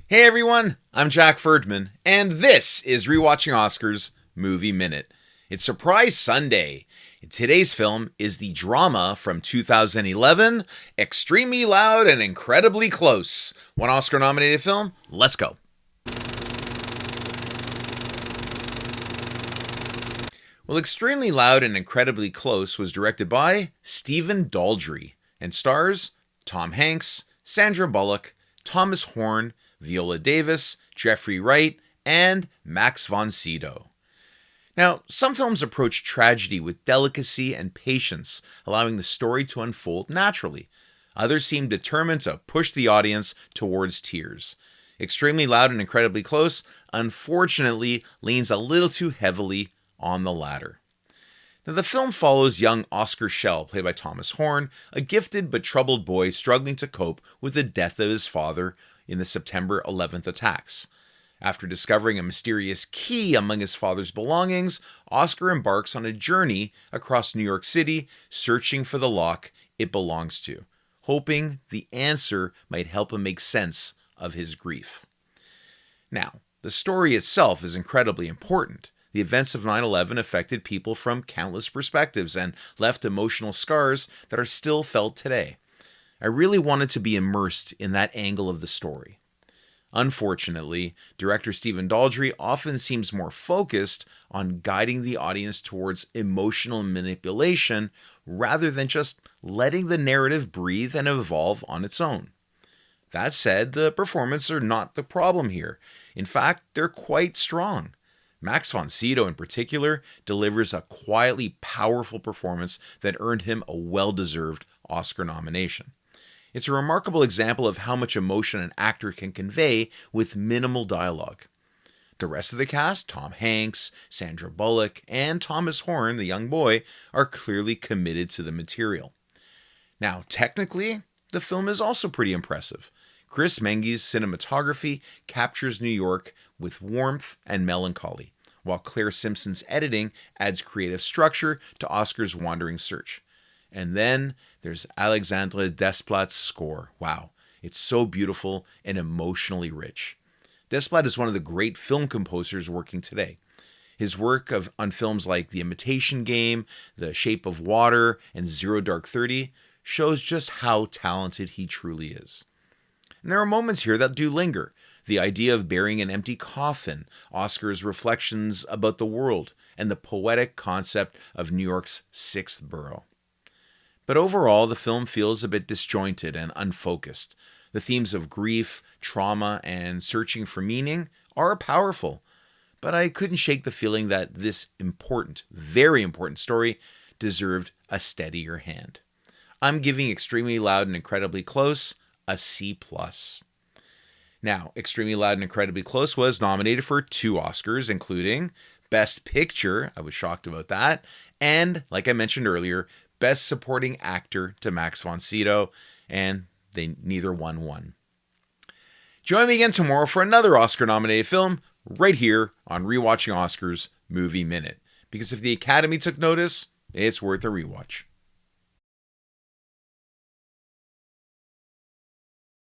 Hey everyone, I'm Jack Ferdman, and this is Rewatching Oscars Movie Minute. It's Surprise Sunday. Today's film is the drama from 2011, Extremely Loud and Incredibly Close. One Oscar-nominated film, let's go. Well, Extremely Loud and Incredibly Close was directed by Stephen Daldry and stars Tom Hanks, Sandra Bullock, Thomas Horn, Viola Davis, Jeffrey Wright, and Max von Sydow. Now, some films approach tragedy with delicacy and patience, allowing the story to unfold naturally. Others seem determined to push the audience towards tears. Extremely Loud and Incredibly Close, unfortunately, leans a little too heavily on the latter. Now, the film follows young Oskar Schell, played by Thomas Horn, a gifted but troubled boy struggling to cope with the death of his father in the September 11th attacks. After discovering a mysterious key among his father's belongings, Oskar embarks on a journey across New York City, searching for the lock it belongs to, hoping the answer might help him make sense of his grief. Now, the story itself is incredibly important. The events of 9/11 affected people from countless perspectives and left emotional scars that are still felt today. I really wanted to be immersed in that angle of the story. Unfortunately, director Stephen Daldry often seems more focused on guiding the audience towards emotional manipulation rather than just letting the narrative breathe and evolve on its own. That said, the performances are not the problem here. In fact, they're quite strong. Max von Sydow, in particular, delivers a quietly powerful performance that earned him a well-deserved Oscar nomination. It's a remarkable example of how much emotion an actor can convey with minimal dialogue. The rest of the cast, Tom Hanks, Sandra Bullock, and Thomas Horn, the young boy, are clearly committed to the material. Now, technically, the film is also pretty impressive. Chris Menges' cinematography captures New York with warmth and melancholy, while Claire Simpson's editing adds creative structure to Oscar's wandering search. And then there's Alexandre Desplat's score. Wow, it's so beautiful and emotionally rich. Desplat is one of the great film composers working today. His work on films like The Imitation Game, The Shape of Water, and Zero Dark 30 shows just how talented he truly is. And there are moments here that do linger. The idea of burying an empty coffin, Oscar's reflections about the world, and the poetic concept of New York's sixth borough. But overall, the film feels a bit disjointed and unfocused. The themes of grief, trauma, and searching for meaning are powerful, but I couldn't shake the feeling that this important, very important story deserved a steadier hand. I'm giving Extremely Loud and Incredibly Close a C+. Now, Extremely Loud and Incredibly Close was nominated for 2 Oscars, including Best Picture, I was shocked about that, and, like I mentioned earlier, Best Supporting Actor to Max von Sydow, and they neither won. Join me again tomorrow for another Oscar-nominated film, right here on Rewatching Oscars Movie Minute. Because if the Academy took notice, it's worth a rewatch.